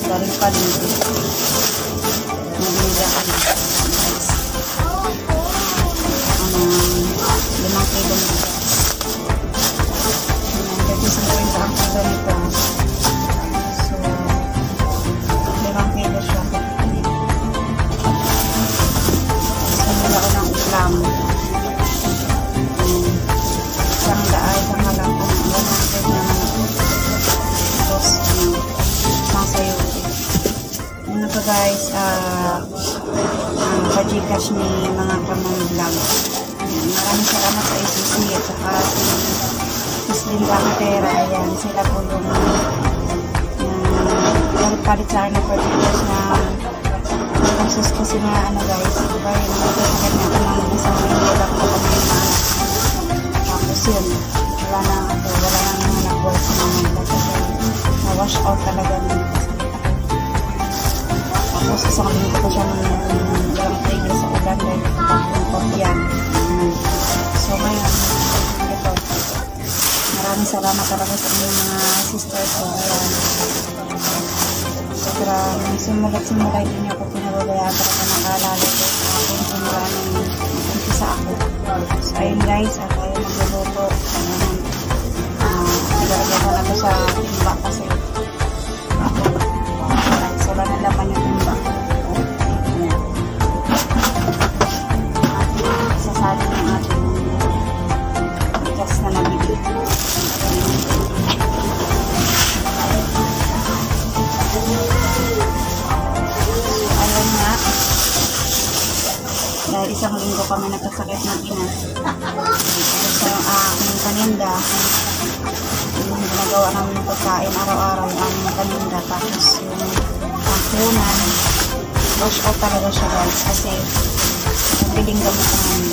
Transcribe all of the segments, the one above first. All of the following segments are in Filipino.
Galing pa din. Nabili ako dito. 5 kilo na. 30-50 ang kilo nito. So, 5 kilo siya. Sumula ko ng ulam. Isang halang kung 100 naman. Tapos, masayuti. Ano pa guys, pa-Gcash ni mga kamang vlog. Maraming salamat sa ICC at saka si Linda Matera. Ayan, sila po yung palit sa akin na pa-Gcash na process kasi na ano guys, diba yung mga ganyan ko ng isang minula ko kami yung anak. Tapos yun, wala na nag-work sa mga vlog kasi na-wash out talaga nito. Tapos isang linggo pa siya ng ilang tigil sa ulan dahil pagpuntot yan. So ngayon, ito. Maraming salamat talaga sa inyong mga sisters ko. Sobrang simulat-simulay din niyo ako pinababayaan talaga nakaalala ko kung maraming umpisa ako. So ayun guys, at ayun magluluto. Nagagaya ko na ito sa timba kasi wala na laman yung timba. Sasali ng ating gas na nabili. Alam nga, dahil isang linggo kami nagkasakit ng ina. Sa yung aking paninda, yung ginagawa namin pagkain araw-araw yung aming paninda. Tapos yung pangkunan, wash out talaga siya guys kasi nabiling gamot na namin.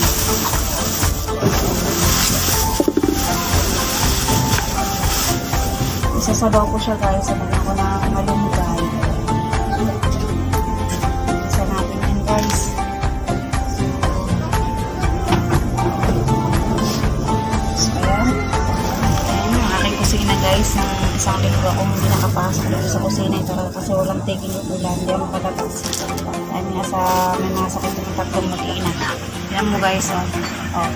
Isasabaw ko siya guys, sabagan ko na malunggay. Isa natin yan guys. So ayan yung aking kusina guys, ng isang linggo akong hindi nakapasok dito sa kusina ito kasi walang tigil yung ulan, hindi ako makalabas. Dahil nga may mga sakit yung tatlong mag-iina. Yan mo guys, oh,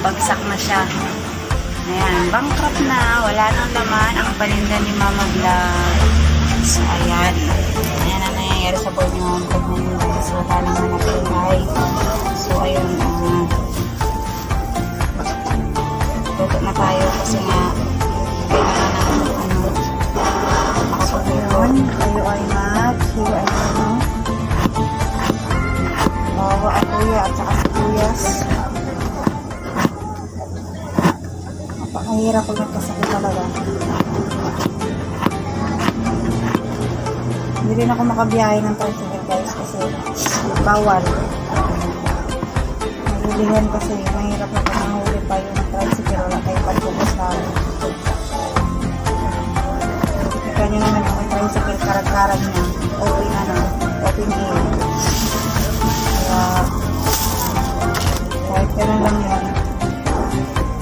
bagsak na siya. Ayan, bankrupt na, wala nang laman ang paninda ni Mama Vlog. So ayan, ayan ang nangyayari sa board nyo pag naninda, so wala naman nag-try. So ayun, luto na tayo kasi nga kailangan ng makapag-iyon. Kayo ay mag-hiro ay bawa at kuya at saka sibuyas. Napakahirap pag nagkasakit talaga. Hindi rin ako makabiyahe ng tricycle guys kasi bawal. Nagulihan kasi mahirap na pag nahuli pa yung tricycle, wala kayo pagpupos namin. Kita nyo naman yung tricycle, karag-karag na open open air. Kahit gano'n lang yan,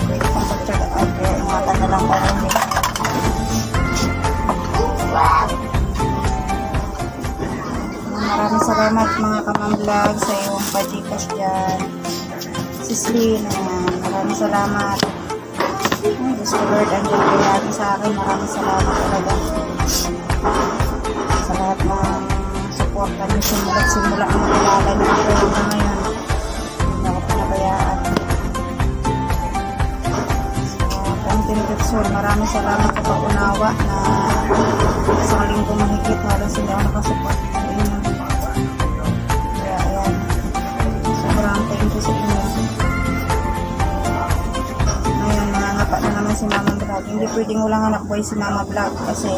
ang pagtsagaan, kaya ingatan na lang ko rin. Maraming salamat mga kamang-vlog sa iyong pa-Gcash dyan. Sislin, maraming salamat. Diyos ko Lord, andyan kayo lagi sa akin. Maraming salamat talaga sa lahat ng support kami simula ang kilala niyo ako hanggang ngayon. Hindi ako pinabayaan. So, continuation, maraming salamat sa pag-unawa na isang linggo mahigit halos hindi ako nakasupport sa inyo. Kaya ayan, sobrang thank you sa inyo. Ngayon, nangangapa na naman si Mama Vlog. Hindi pwedeng ulang anak boy si Mama Vlog kasi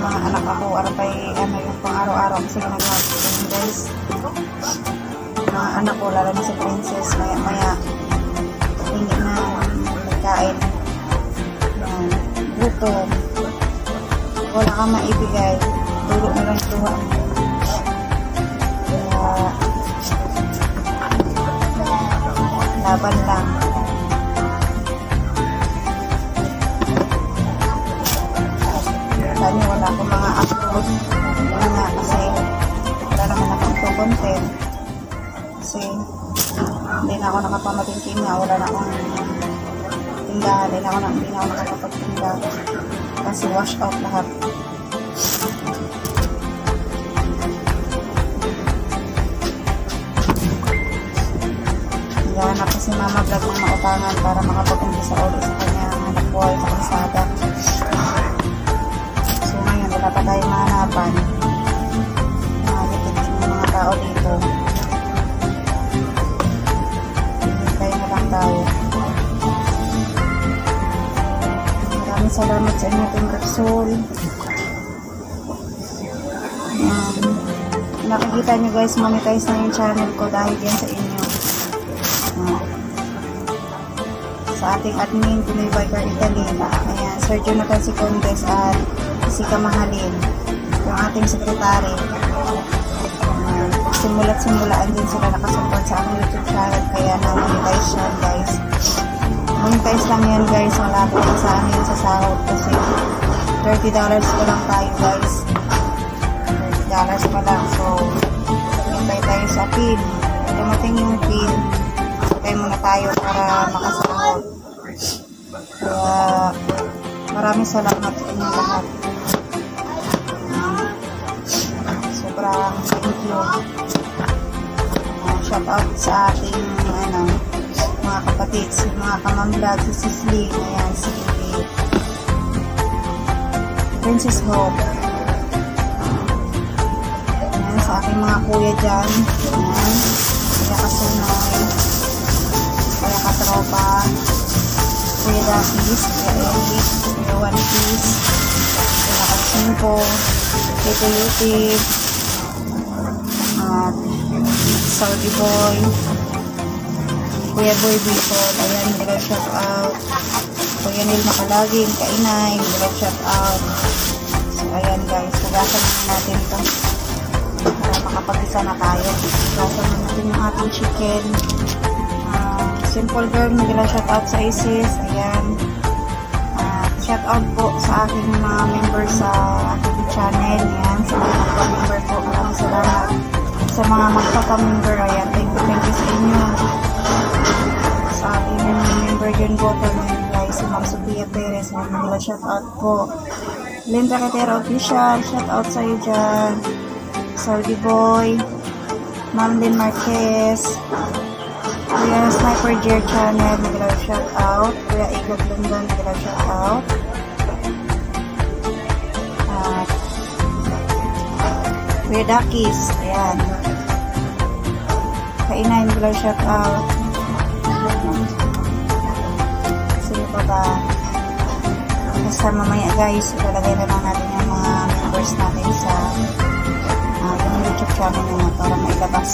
mga anak ako, arapay yung pang araw-araw kasi nag-vlog guys. Mga anak ko, lalo na si Princess, maya hindi na nagkain. Gutom. Wala kang maibigay. Dulo na lang tuwa. Kaya laban lang. Sa inyo, wala akong mga upload. Wala nga, kasi wala naman akong content. Kasi hindi na ako nakapamatingin nga. Wala na akong tindahan. Hindi na ako nakapagtinda. Kasi wash out lahat. Naghahanap kasi mama vlog ng mautangan para makapag-umpisa ulit sa kanyang anak buhay sa kalsada. So ngayon, wala pa tayong mahanapan. Nakalitit yung mga tao dito. Hintay na lang tayo. Maraming salamat sa inyo, Team Repsol. Nakikita nyo guys, monetize na yung channel ko dahil yan sa inyo. Sa ating admin, Pinoy Biker Italy. Ayan, Sir Jonathan Sicondes at si Kamahalin, yung ating sekretary. Simulat-simulaan din sila nakasupport sa aming YouTube channel, kaya na-monetize yan guys. Monetize lang yan guys, malapit na sa amin sa sahod kasi $30 pa lang tayo guys. $30 pa lang, so hintay tayo sa pin. Dumating yung pin, hintay muna tayo para makasahod. Kaya maraming salamat sa inyo lahat. Sobrang thank you. Shout out sa ating mga kapatid, si mga kamamblog, si Sisli, ayan, si Princess Hope. Ayan, sa aking mga kuya dyan. Ayan, Kuya Kasunoy, Kuya Katropa, Kuya Dakis, Kuya Eric, Kuya One Piece, Kuya Katsinko, Kuya YouTube, at Saudi Boy, Kuya Boy Bicol, ayan, nila shout out. Kuya Neil Makalaging, Kainay, nila shout out. So ayan guys, hugasan natin ito para makapag-isa na tayo. Hugasan natin yung ating chicken. Simple Girl, nila shout out sa Isis, ayan. Shout out po sa aking mga members sa aking channel, ayan, sa mga magpa-member po, maraming salamat. Sa mga magpapa-member, ayan, thank you sa inyo. Sa aking member John Bottom, guys, si Ma'am Sophia Perez, nila shout out po. Linda Catero Official, shout out sa iyo dyan. Saudi Boy, Ma'am Lynn Marquez, Kuya Sniper Jer Channel, nila shout out. Kuya Igot London, nila shout out. Kuya Dakis, ayan. Kainay, nila shout out. Sige pa ba? Basta mamaya guys, ilalagay na lang natin yung mga members natin sa yung YouTube channel nyo para mailabas.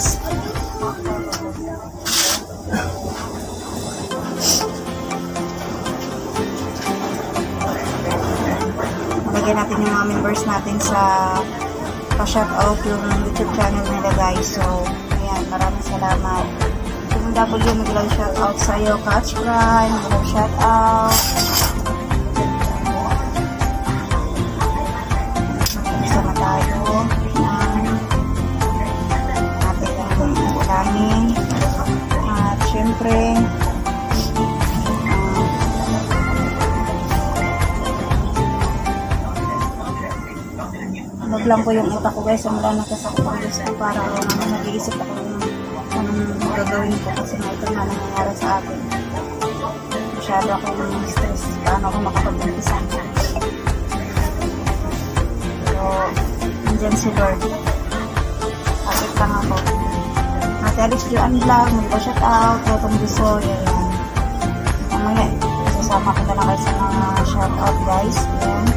Malagay natin yung mga members natin sa pa-shoutout yung YouTube channel nila guys. So, ayan, maraming salamat. Yung W, naglang shoutout sa iyo, Catch Prime, naglang shoutout. Sama tayo ng ating ulangin. At syempre, lang po yung utak ko guys, mula nakasakot ang Diyos ko para nag-iisip ako ng gagawin ko kasi na ito na nangyayari sa akin. Masyado akong stress paano ako makapag-umpisa. So, nandyan si Lord. Kapit lang ako. Ate Alex Joan Vlog, mag-shout out, Rotong Bisoy, ayan. Mamaya, sasama ko na lang kayo sa mga shout out guys. Ayan.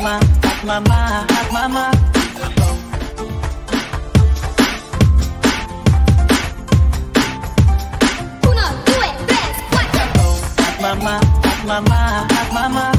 mama, hot mama, hot mama. Uno, due, tres, cuatro. Hot mama, hot mama, hot mama.